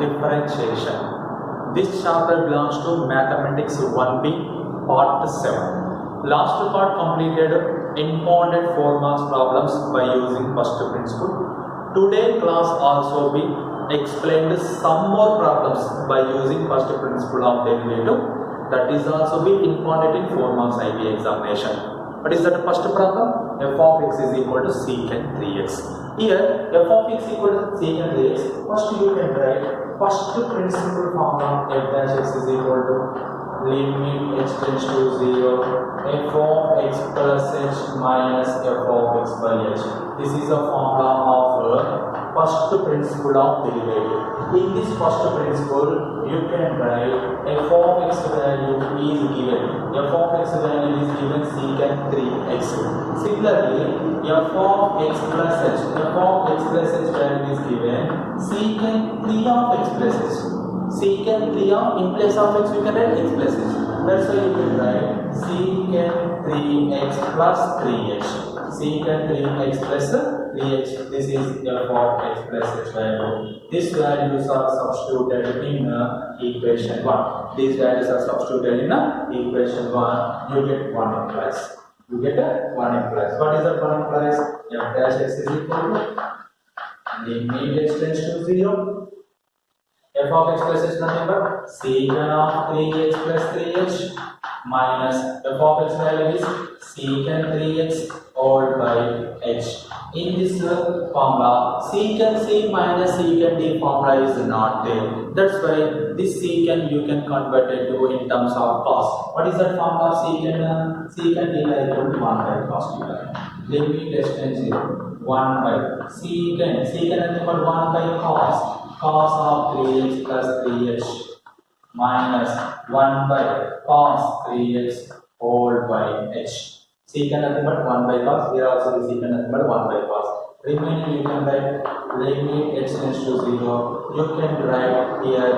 differentiation. This chapter belongs to Mathematics 1B Part 7. Last part completed important 4 marks problems by using first principle. Today class also be explained some more problems by using first principle of derivative. That is also be important in 4 marks IB examination. What is that first problem? F of x is equal to secant 3x. Here f of x equal to secant 3x. First you can write first principle formula f dash x is equal to limit h tends to 0 f of x plus h minus f of x by h. This is a formula of first principle of derivative. In this first principle you can write f of x value is given. F of x value is given secant 3x. Similarly, f of x plus h. F of x plus h value is given secant 3 of x plus h. Secant 3 of, in place of x we can write x plus h. That's why you can write secant 3x plus 3h. Secant 3x plus 3h. This is f of x plus h value. These values are substituted in equation 1. These values are substituted in equation 1. You get 1 implies. You get 1 implies. What is that 1 implies? F dash x is equal to limit h tends to 0. F of x plus h nothing but secant of 3x plus 3h minus f of x value is secant 3x all by h. In this formula, secant c minus secant d formula is not there. That's why this secant you can convert it to in terms of cos. What is that formula? Secant d is equal to 1 by cos theta. Limit h tends to 1 by secant nothing but 1 by cos of 3x plus 3h minus 1 by cos 3x whole by h. Secant nothing but 1 by cos. Here also the secant nothing but 1 by cos. Remaining you can write limit h tends to 0. You can write here.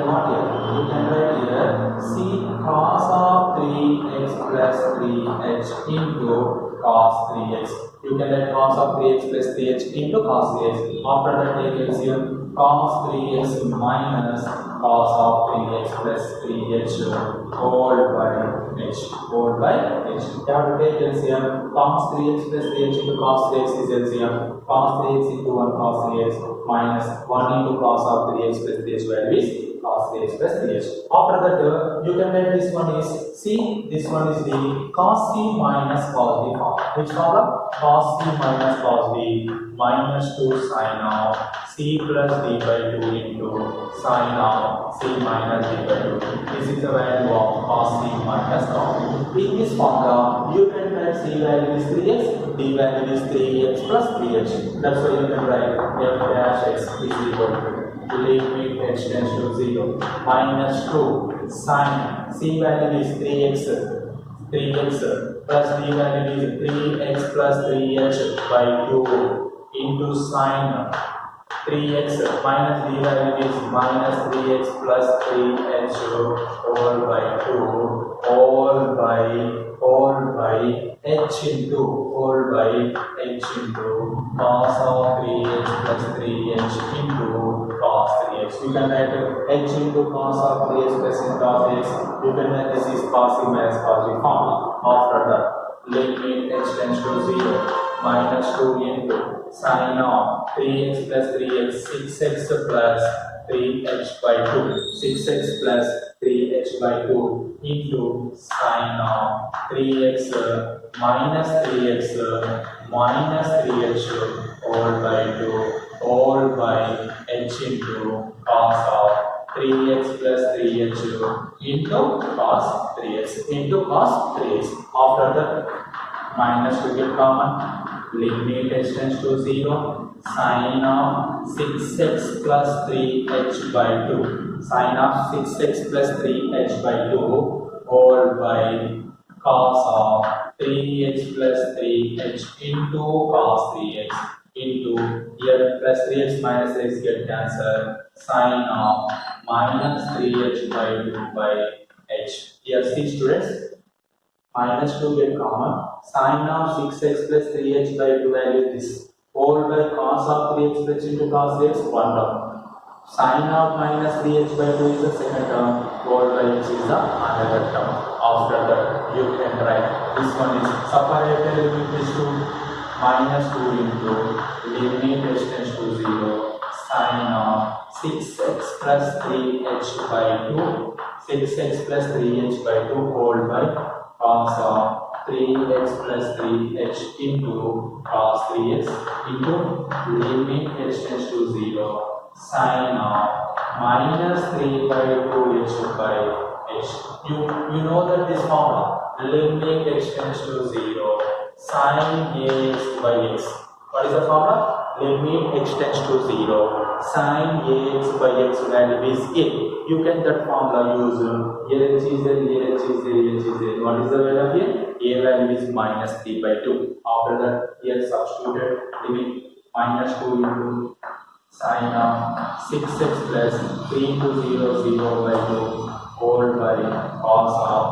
Not here. You can write here c cos of 3x plus 3h into cos 3x. You can write cos of 3x plus 3h into cos 3x. After that take LCM cos 3x minus cos of 3x plus 3h whole by h. You have to take LCM. Cos 3x plus 3h into cos 3x is LCM. Cos 3x into 1 cos 3x minus 1 into cos of 3x plus 3h value is cos 3x plus 3h. After that you can write this one is c, this one is d. Cos c minus cos d form. Which formula? Cos c minus cos d minus 2 sin of c plus d by 2 into sin of c minus d by 2. This is the value of cos c minus cos d. In this formula, you can write c value is 3x, d value is 3x plus 3h. That's why you can write f dash x is equal to limit h tends to 0 minus 2 sin c value is 3x plus d value is 3x plus 3h by 2 into sin 3x minus d value is minus 3x plus 3h all by 2 all by h into cos of 3h plus 3h into cos 3x. You can write h into cos of 3x plus cos 3x. You can write this is cos c minus cos d formula. After that, limit h tends to 0 minus 2 into sin of 3x plus 3x 6x plus 3h by 2 6x plus 3h by 2 into sin of 3x minus 3x minus 3h all by 2 all by h into cos of 3x plus 3h into cos 3x. After that, minus we get common. Limit h tends to 0 sin of 6x plus 3h by 2 sin of 6x plus 3h by 2 all by cos of 3x plus 3h into cos 3x into here plus 3x minus 3x get cancelled sin of minus 3h by 2 by h. Here see students, minus 2 get common. Sin of 6x plus 3h by 2 value this. Whole by cos of 3x plus into cos 3x 1 term. Sine of minus 3h by 2 is the second term, whole by h is the another term. After that, you can write this one is separated limit is to minus 2 into limit h tends to 0 sine of 6x plus 3h by 2, 6x plus 3h by 2 whole by cos of 3x plus 3h into cos 3x into limit h tends to 0 sine of minus 3 by 2h by h. You know that this formula limit h tends to 0 sine ax by x. What is the formula? Limit h tends to 0 sine ax by x value is a. You can that formula use here h is there, here h is there, here h is there. What is the value of here? A value is minus 3 by 2. After that, here substituted limit minus 2 into sine of 6x plus 3 into 0 0 by 2 whole by cos of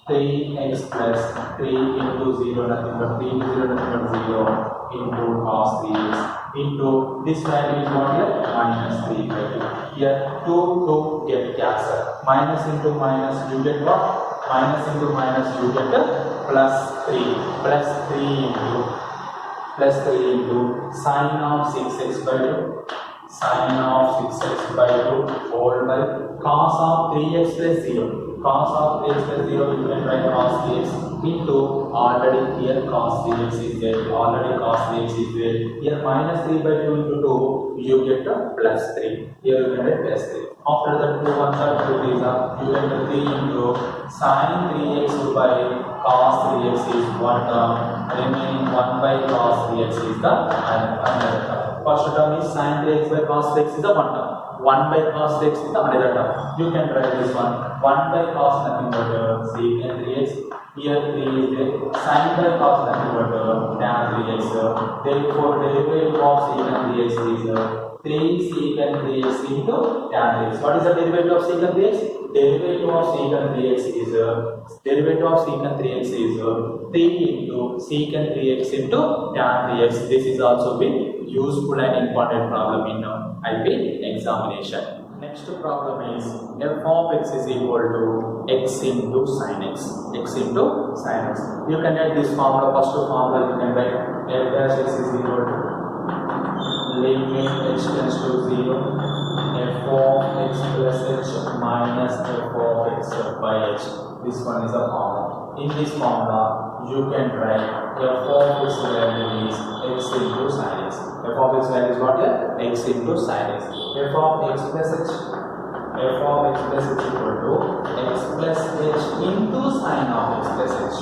3x plus 3 into 0 nothing but 3 into 0 nothing but 0 into cos 3x into this value is what here? Minus 3 by 2. Here 2 get cancelled. Minus into minus you get what? Minus into minus you get plus 3 into sine of 6x by 2 sine of 6x by 2 whole by cos of 3x plus 0 cos of 3x plus 0 you can write cos 3x into already here cos 3x is there already cos 3x is there here minus 3 by 2 into 2 you get a plus 3 here you can get plus 3 after that 2 1 are 2 these are you get 3 into sine 3x by cos 3x is 1 term remaining 1 by cos 3x is the another term. First term is sin 3x by cos 3x is the one term. 1 by cos 3x is the another term. You can write this one. 1 by cos nothing but secant 3x. Here 3 is there. Sin by cos nothing but tan 3x. Therefore, derivative of secant 3x is 3 secant 3x into tan 3x. What is the derivative of secant 3x? Derivative of secant 3x is 3 into secant 3x into tan 3x. This is also been useful and important problem in IP examination. Next problem is f of x is equal to x into sin x. X into sin x. You can get this formula. First formula you can write f dash x is equal to limit h tends to 0 f of x plus h minus f of x by h. This one is a formula. In this formula you can write f of x value is x into sin x. F of x value is what here? X into sin x. F of x plus h. F of x plus h equal to x plus h into sin of x plus h.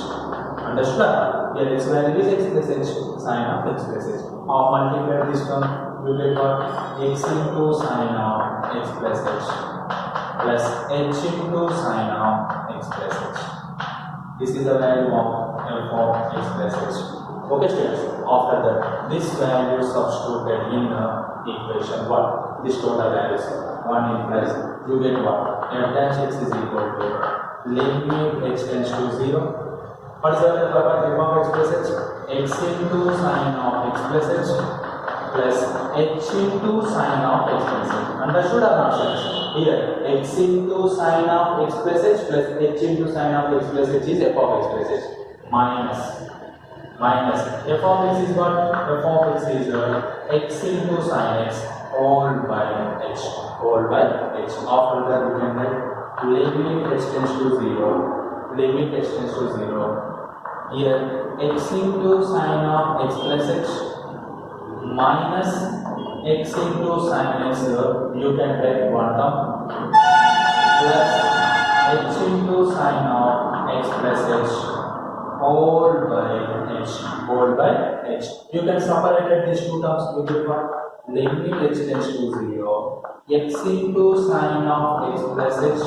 Understood? Here x value is x plus h. Sin of x plus h. Now multiply this term. You get what? X into sin of x plus h plus h into sin of x plus h. This is the value of f of x plus h. Okay, students. After that, this value substituted in equation 1. This total values 1 implies you get what? F dash x is equal to limit h tends to 0. What is the value of f of x plus h? X into sin of x plus h plus h into sin of x plus h. Understood or not, students? Here, x into sin of x plus h plus h into sin of x plus h is f of x plus h minus f of x is what? F of x is x into sin x whole by h. After that we can write limit h tends to 0. Here x into sin of x plus h minus x into sin x you can write one term plus h into sin of x plus h whole by h. You can separate these two terms. You get what? Limit h tends to 0. X into sin of x plus h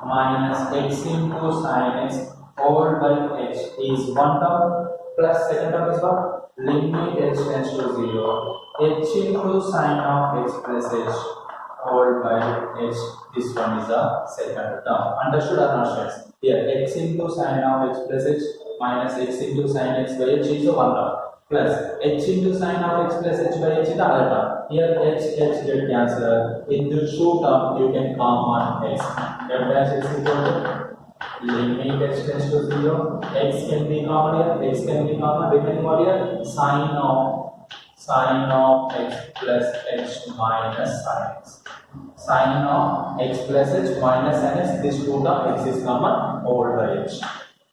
minus x into sin x whole by h is one term plus second term is what? Limit h tends to 0. H into sin of x plus h whole by h. This one is the second term. Understood or not, students? Here x into sin of x plus h minus x into sin x by h is a one term. plus h into sine of x plus h by h is the other term. Here h get cancelled. In the two term you can common x. F dash is equal to limit h tends to 0. X can be common here. X can be common. Remaining what here? Sine of x plus h minus sin x. Sine of x plus h minus sin x. This two term x is common over by h.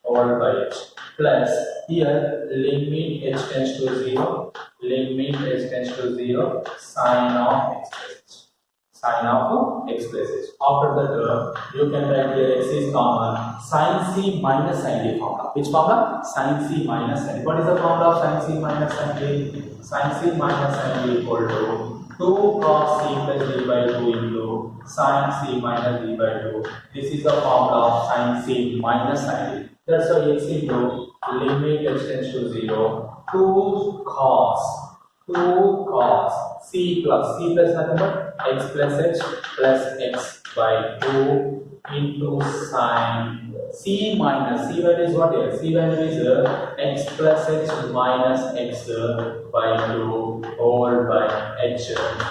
Over by h. Plus here limit h tends to 0, limit h tends to 0, sine of x plus h, sine of x plus h. After that you can write here x is common, sin c minus sin d formula. Which formula? Sin c minus sin d. What is the formula of sin c minus sin d? Sin c minus sin d equal to 2 cos c plus d by 2 into sin c minus d by 2. This is the formula of sin c minus sin d. That's why x into limit h tends to 0, 2 cos c plus nothing but x plus h plus x by 2 into sin c minus, c value is what here? C value is x plus h minus x by 2 whole by h.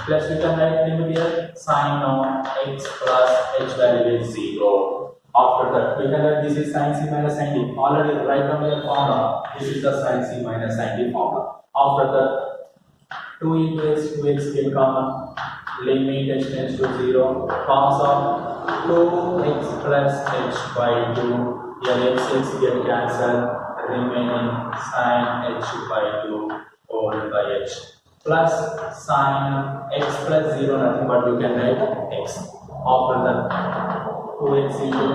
Plus we can write limit here, sine of x plus h value is 0. After that, we can write this is sin c minus sin d. Already write down your formula. This is the sin c minus sin d formula. After that, 2 into x, 2x get common. Limit h tends to 0. Cos of 2x plus h by 2. Here x get cancelled. Remaining sin h by 2 whole by h. Plus sin x plus 0 nothing but you can write x. After that, 2x into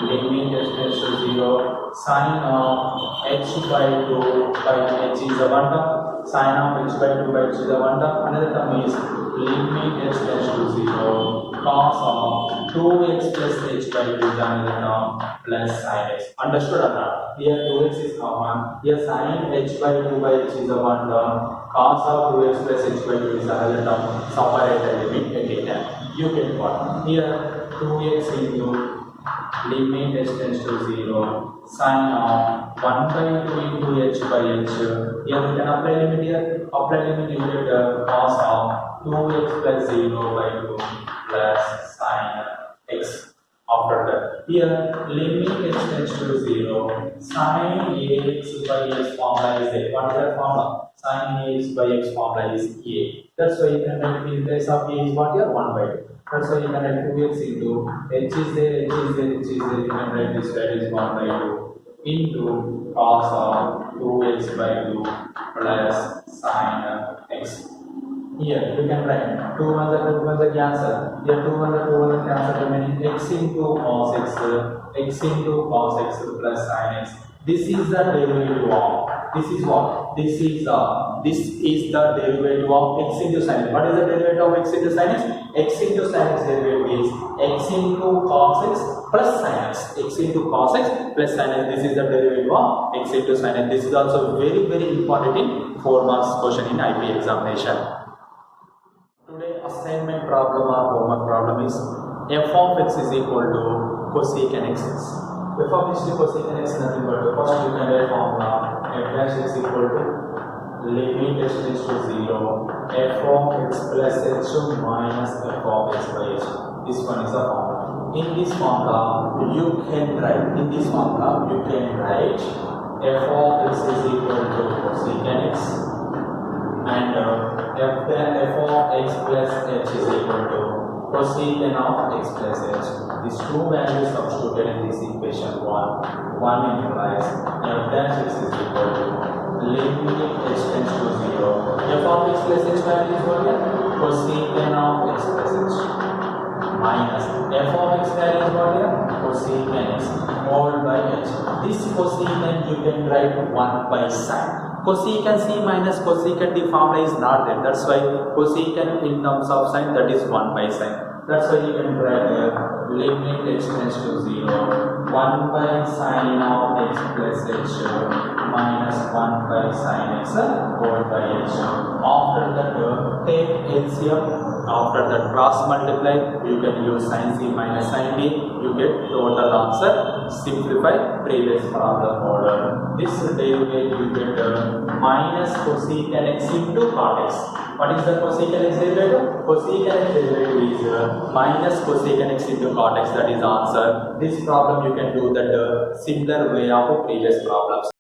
limit h tends to 0, sine of h by 2 by h is a 1 term, sine of h by 2 by h is a 1 term, another term is limit h tends to 0, cos of 2x plus h by 2 is another term, plus sin x. Understood or not? Here 2x is common, here sine h by 2 by h is a 1 term, cos of 2x plus h by 2 is another term, separate the limit again. You get what? Here 2x into limit h tends to 0, sine of 1 by 2 into h by h. Here we can apply limit here. Apply limit you get cos of 2x plus 0 by 2 plus sine x. After that, here limit h tends to 0, sine ax by x formula is there. What is that formula? Sine ax by x formula is a. That's why you can write in place of a is what here? 1 by 2. That's why you can write 2x into h is there, h is there, h is there. You can write this value is 1 by 2 into cos of 2x by 2 plus sine x. Here you can write 2 1 the cancel. Here 2 1 cancel, remaining x into cos x plus sine x. This is the derivative of. This is what? This is the derivative of x into sin x. What is the derivative of x into sin x? X into sin x derivative is x into cos x plus sin x. X into cos x plus sin x. This is the derivative of x into sin x. This is also very important in 4 marks question in IP examination. Today assignment problem or homework problem is f of x is equal to cosecant x. F of x is cosecant x nothing but first you can write formula f dash is equal to limit h tends to 0, f of x plus h minus f of x by h. This one is the formula. In this formula you can write f of x is equal to cosecant x and f of x plus h is equal to cosecant of x plus h. These two values substituted in this equation 1 implies f dash x is equal to limit h tends to 0. F of x plus h value is what here? Cosecant of x plus h minus f of x value is what here? Cosecant x whole by h. This cosecant you can write 1 by sine. Cosecant c minus cosecant d formula is not there. That's why cosecant in terms of sine that is 1 by sine. That's why you can write here limit h tends to 0, 1 by sine of x plus h minus 1 by sine x whole by h. After that take LCM After that cross multiply, you can use sin c minus sin d. You get total answer. Simplify previous problem order. This derivation you get minus cosecant x into cot x. What is the cosecant x derivative? Cosecant x derivative is minus cosecant x into cot x. That is answer. This problem you can do that similar way of previous problems.